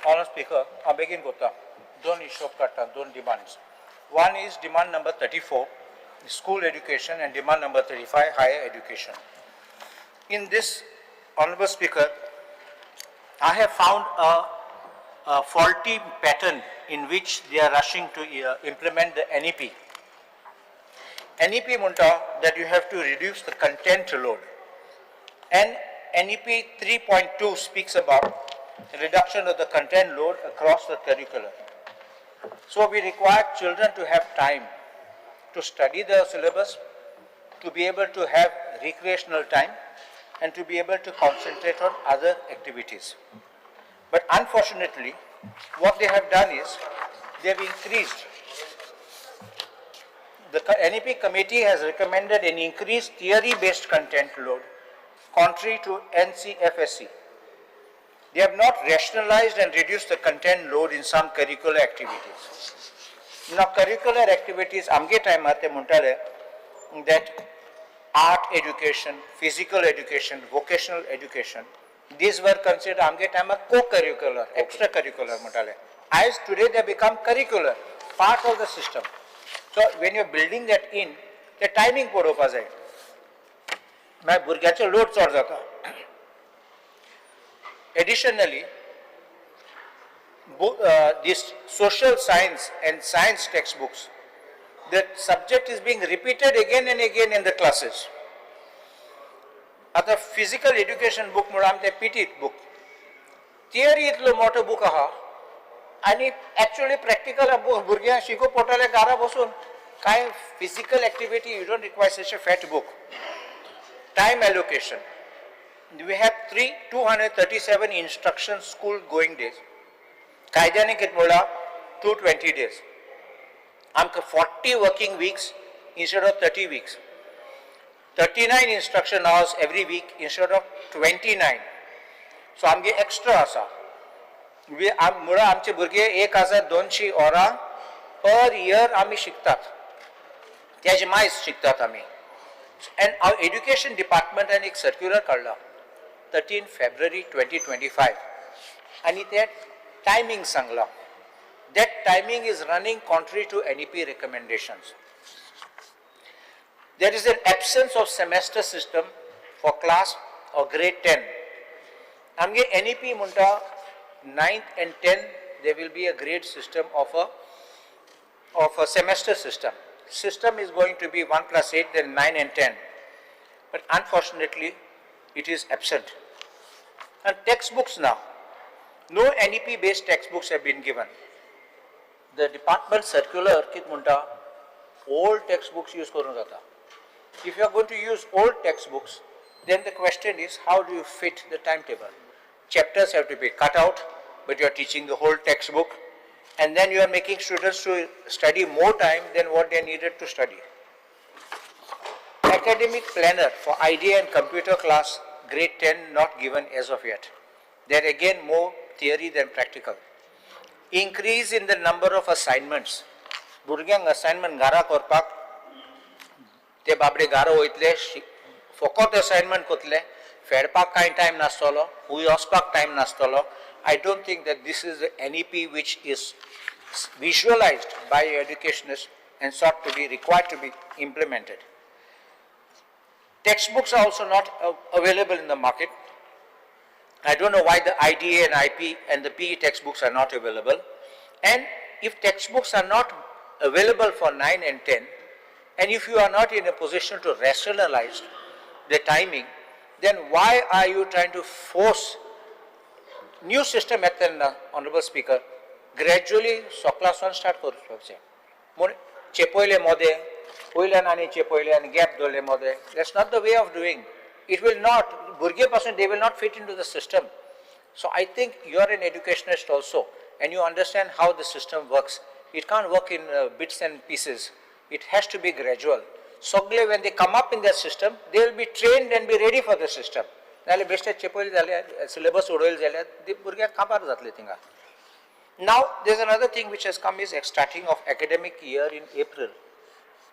Honourable Speaker, I begin with two demands. One is demand number 34, school education, and demand number 35, higher education. In this, Honourable Speaker, I have found a faulty pattern in which they are rushing to implement the NEP. NEP munta that you have to reduce the content load, and NEP 3.2 speaks about reduction of the content load across the curriculum. So we require children to have time to study the syllabus, to be able to have recreational time, and to be able to concentrate on other activities. But unfortunately, what they have done is they have increased. The NEP committee has recommended an increased theory-based content load, contrary to NCFSC. They have not rationalized and reduced the content load in some curricular activities. Now, curricular activities, amge time ate muntale that art education, physical education, vocational education, these were considered amge time co-curricular, extracurricular muntale. As today they become curricular, part of the system. So when you are building that in, the timing पडोवपा जाय. मागीर भुरग्याचो load चड जाता. Additionally, this social science and science textbooks, the subject is being repeated again and again in the classes. आता physical education book म्हणून आमचे PT book. Theory इतलो मोठो book आहा आणि actually practical भुरग्यांक शिकूं पडटले घरा बसून काय physical activity you don't require such a fat book. Time allocation. We have 237 instruction school going days. Kaidane kitmola 220 days. Amka 40 working weeks instead of 30 weeks. 39 instruction hours every week instead of 29. So amge extra asa. मुळा आमचे भुरगे 1200 होरां per year आमी शिकतात. त्याचे minus शिकतात आमी. And our education department and एक circular काढला 13 February 2025 आणि त्या timing Sangla. That timing is running contrary to NEP recommendations. There is an absence of semester system for class or grade 10. आमगे NEP म्हणटा 9th and 10th there will be a grade system of a semester system. System is going to be 1 plus 8 then 9 and 10. But unfortunately it is absent. And textbooks now, no NEP based textbooks have been given. The department circular kit munta old textbooks use karun jata. If you are going to use old textbooks, then the question is how do you fit the timetable? Chapters have to be cut out, but you are teaching the whole textbook, and then you are making students to study more time than what they needed to study. Academic planner for idea and computer class grade 10 not given as of yet. There again more theory than practical. Increase in the number of assignments. Burgyang assignment gara korpak te babre gara oitle fokot assignment kotle फेडपाक कांय time नासतलो, हुय वचपाक time नासतलो. I don't think that this is the NEP which is visualized by educationists and sought to be required to be implemented. Textbooks are also not available in the market. I don't know why the IDA and IP and the PE textbooks are not available. And if textbooks are not available for 9 and 10, and if you are not in a position to rationalize the timing, then why are you trying to force new system at the Honorable Speaker? Gradually, so class 1 start korupse. Chepoile mode, oilan ani chepoile and gap dole mode. That's not the way of doing. It will not, burge person, they will not fit into the system. So I think you are an educationist also, and you understand how the system works. It can't work in bits and pieces. It has to be gradual. So when they come up in their system, they will be trained and be ready for the system. Now, there's another thing which has come is starting of academic year in April.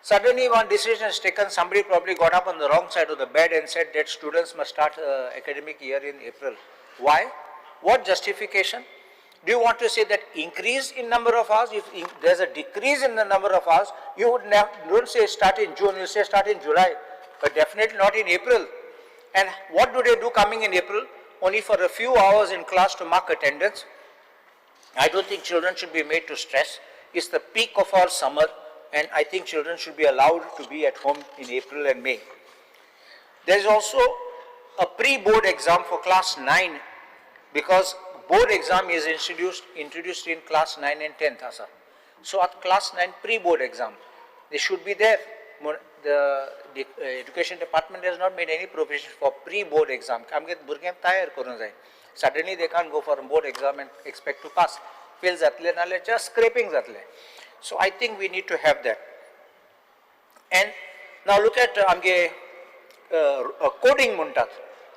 Suddenly one decision is taken, somebody probably got up on the wrong side of the bed and said that students must start academic year in April. Why? What justification? Do you want to say that increase in number of hours? If there's a decrease in the number of hours, you would don't say start in June, you say start in July, but definitely not in April. And what do they do coming in April? Only for a few hours in class to mark attendance. I don't think children should be made to stress. It's the peak of our summer, and I think children should be allowed to be at home in April and May. There is also a pre-board exam for class 9, because board exam is introduced in class 9 and 10th. So at class 9 pre-board exam, they should be there. The education department has not made any provision for pre-board exam. Suddenly they can't go for a board exam and expect to pass. Fail zatle nale just scraping zatle. So I think we need to have that. And now look at coding muntat.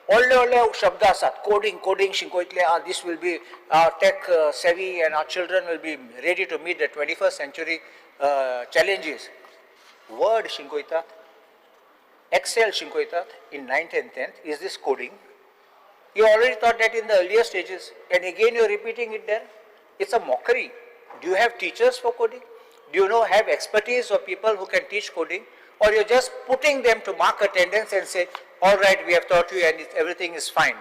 All shabda asat, coding shinkoitle, this will be tech savvy and our children will be ready to meet the 21st century challenges. Word shinkoitat, Excel shinkoitat in 9th and 10th, is this coding? You already thought that in the earlier stages, and again you're repeating it there. It's a mockery. Do you have teachers for coding? Do you have expertise or people who can teach coding? Or you're just putting them to mark attendance and say, all right, we have taught you and everything is fine.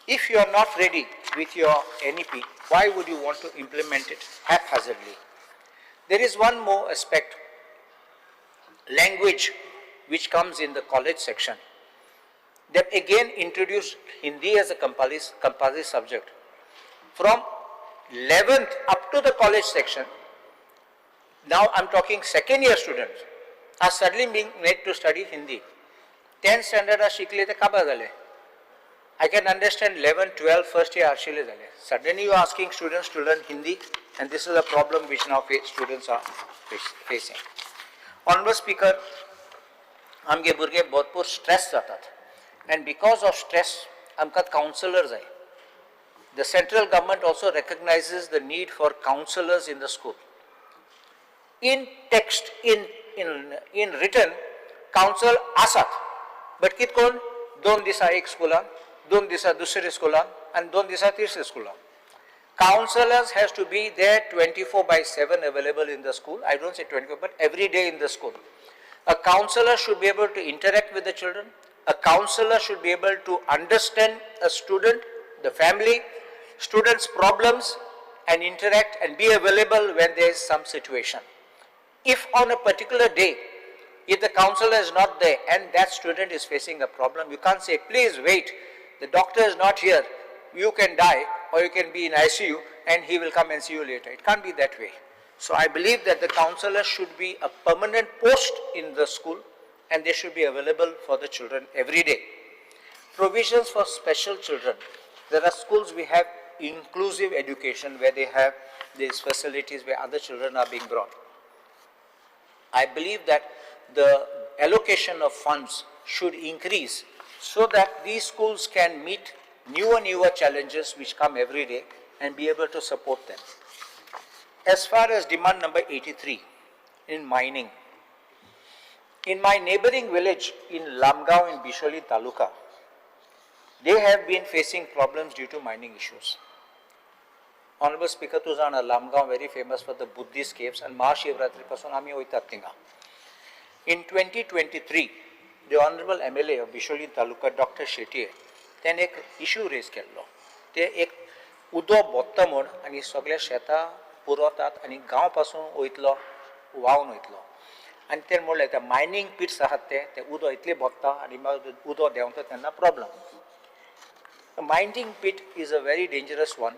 If you are not ready with your NEP, why would you want to implement it haphazardly? There is one more aspect, language, which comes in the college section. They again introduced Hindi as a compulsory subject. From 11th up to the college section, now I'm talking second year students are suddenly being made to study Hindi. 10th standard are shikle te kaba dale. I can understand 11, 12, first year arshile dale. Suddenly you are asking students to learn Hindi, and this is a problem which now students are facing. Honorable Speaker, आमगे भुरगे भरपूर stress जातात, and because of stress, आमकां counsellors जाय. The central government also recognizes the need for counsellors in the school. In text, in written, counsel asat, but kit कोण 2 दिसा एक स्कूलान, 2 दिसा दुसरे स्कूलान, and 2 दिसा तिसरे स्कूलान. Counselors has to be there 24/7 available in the school. I don't say 24, but every day in the school. A counsellor should be able to interact with the children. A counsellor should be able to understand a student, the family, students' problems, and interact and be available when there is some situation. If on a particular day, if the counsellor is not there and that student is facing a problem, you can't say, please wait, the doctor is not here, you can die or you can be in ICU and he will come and see you later. It can't be that way. So I believe that the counsellor should be a permanent post in the school and they should be available for the children every day. Provisions for special children. There are schools we have inclusive education where they have these facilities where other children are being brought. I believe that the allocation of funds should increase so that these schools can meet newer challenges which come every day and be able to support them. As far as demand number 83, in mining, in my neighboring village in Lamgaon in Bisholi Taluka, they have been facing problems due to mining issues. Honorable Speaker, to jana Lamgaon very famous for the Buddhist caves and Mahashivratri pasun ami oitat tinga. In 2023, the Honorable MLA of Bisholi Taluka, Dr. Shetty, then एक issue raise केल्लो. ते एक उदो बोत्ता म्हूण आनी सगळे शेतां पुरवतात आनी गांव पासून वयतलो व्हांवन वयतलो. आनी ते म्हणलें ते मायनींग पिट्स आहात ते उदो इतलें बोत्ता आनी उदो देंवता तेन्ना problem. A mining pit is a very dangerous one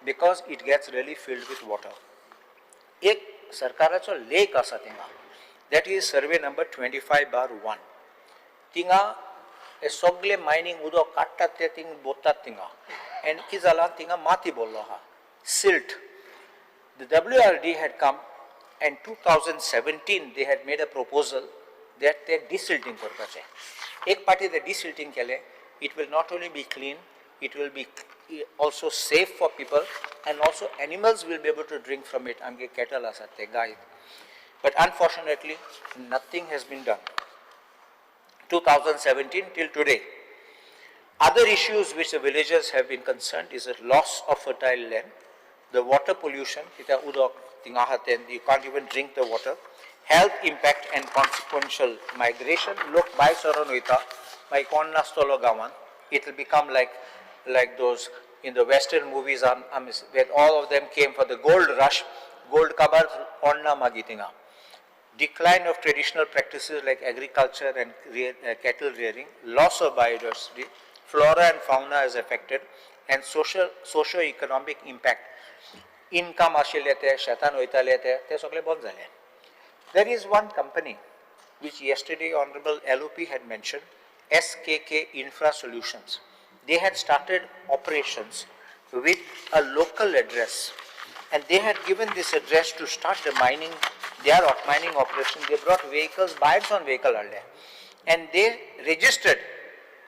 because it gets really filled with water. एक सरकाराचो लेक आसा थिंगा, that is survey number 25/1. थिंगा हे सगळे मायनींग उदक काडटात ते थिंग बोत्तात थिंगा, and कितें जालां थिंगा माती भरलो आहा, silt. The WRD had come and 2017 they had made a proposal that they desilting करपाचें. एक पाटी ते desilting केलें, it will not only be clean, it will be also safe for people and also animals will be able to drink from it. आमगे cattle आसात ते गाय. But unfortunately nothing has been done. 2017 till today. Other issues which the villagers have been concerned is the loss of fertile land, the water pollution, you can't even drink the water, health impact and consequential migration. Look, by Soranoita, by Konna Stolo Gawan, it will become like those in the Western movies where all of them came for the gold rush, gold kabar Konna Magitinga. Decline of traditional practices like agriculture and cattle rearing, loss of biodiversity, flora and fauna is affected, and socio-economic impact. Income ashilete, shaitan oitalete, te sogle bon zale. There is one company which yesterday Honorable LOP had mentioned, SKK Infra Solutions. They had started operations with a local address, and they had given this address to start the mining. Their mining operation. They brought vehicles, buyers on vehicle earlier, and they registered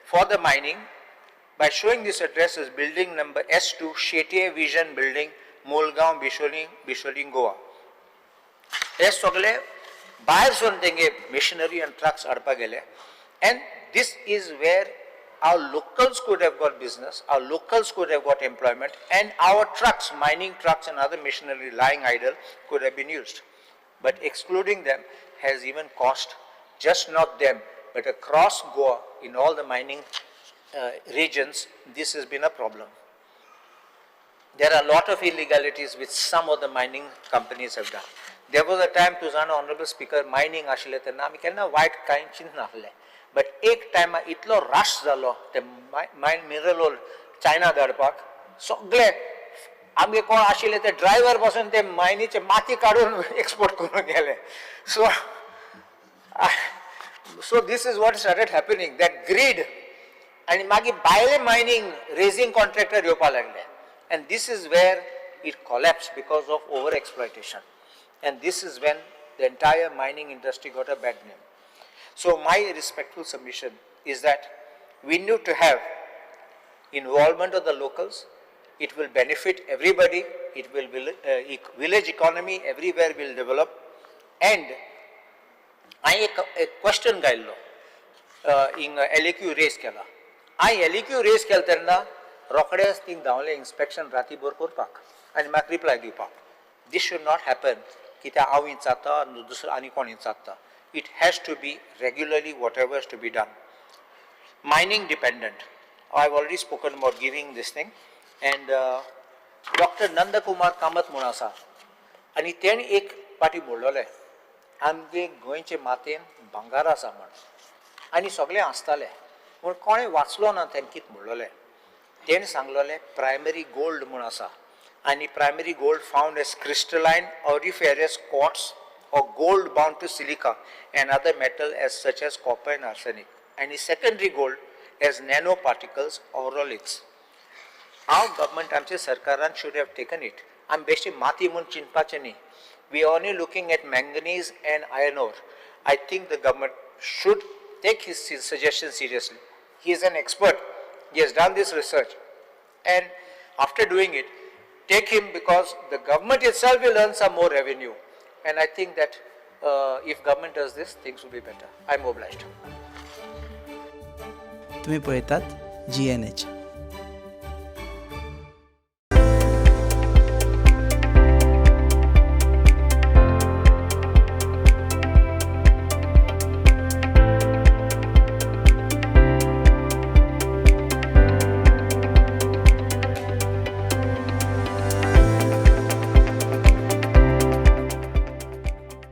for the mining by showing this address as building number S2, Shetye Vision Building, Molgaon, Bisholing, Goa. As sogle buyers on denge machinery and trucks arpa gele, and this is where our locals could have got business, our locals could have got employment, and our trucks, mining trucks and other machinery lying idle could have been used. But excluding them has even cost, just not them, but across Goa, in all the mining regions, this has been a problem. There are a lot of illegalities which some of the mining companies have done. There was a time, Tuzana Honorable Speaker, mining ashilete na, mikelna white kind chin nahle. But ek time itlo rush zalo, the mine mineral China darpak, sogle आमगे कोण आशिल्ले ते driver बसून ते मायनीचे माती काढून export करून गेले. So this is what started happening, that greed, and मागीर भायले mining raising contractor येवपा लागले, and this is where it collapsed because of over exploitation, and this is when the entire mining industry got a bad name. So my respectful submission is that we need to have involvement of the locals. It will benefit everybody, it will village economy everywhere will develop. And I a question gaillo in LAQ raise kela. I LAQ raise kelterna rockades thing down inspection rati bor korpak and mak reply dipak. This should not happen. Kita awin chata dusra ani konin chata. It has to be regularly whatever is to be done. Mining dependent. I have already spoken about giving this thing. And Dr. Nanda Kumar Kamath Munasa, आणि तेणे एक पाटी बोललोले आमगे गोंयचे मातेन भांगार आसा म्हण आनी सगळे आसताले पूण कोणें वाचलो ना तेणे कितें म्हणलोलें. तेणे सांगलोलें प्रायमरी गोल्ड म्हूण आसा आनी primary gold found as crystalline auriferous quartz or gold bound to silica and other metal as such as copper and arsenic, and the secondary gold as nanoparticles or ooliths. Our government, amche sarkaran should have taken it. I'm basically mati mun chinpachani. We are only looking at manganese and iron ore. I think the government should take his suggestions seriously. He is an expert. He has done this research, and after doing it, take him, because the government itself will earn some more revenue. And I think that if government does this, things will be better. I'm obliged. तुम्ही पळयतात GNH.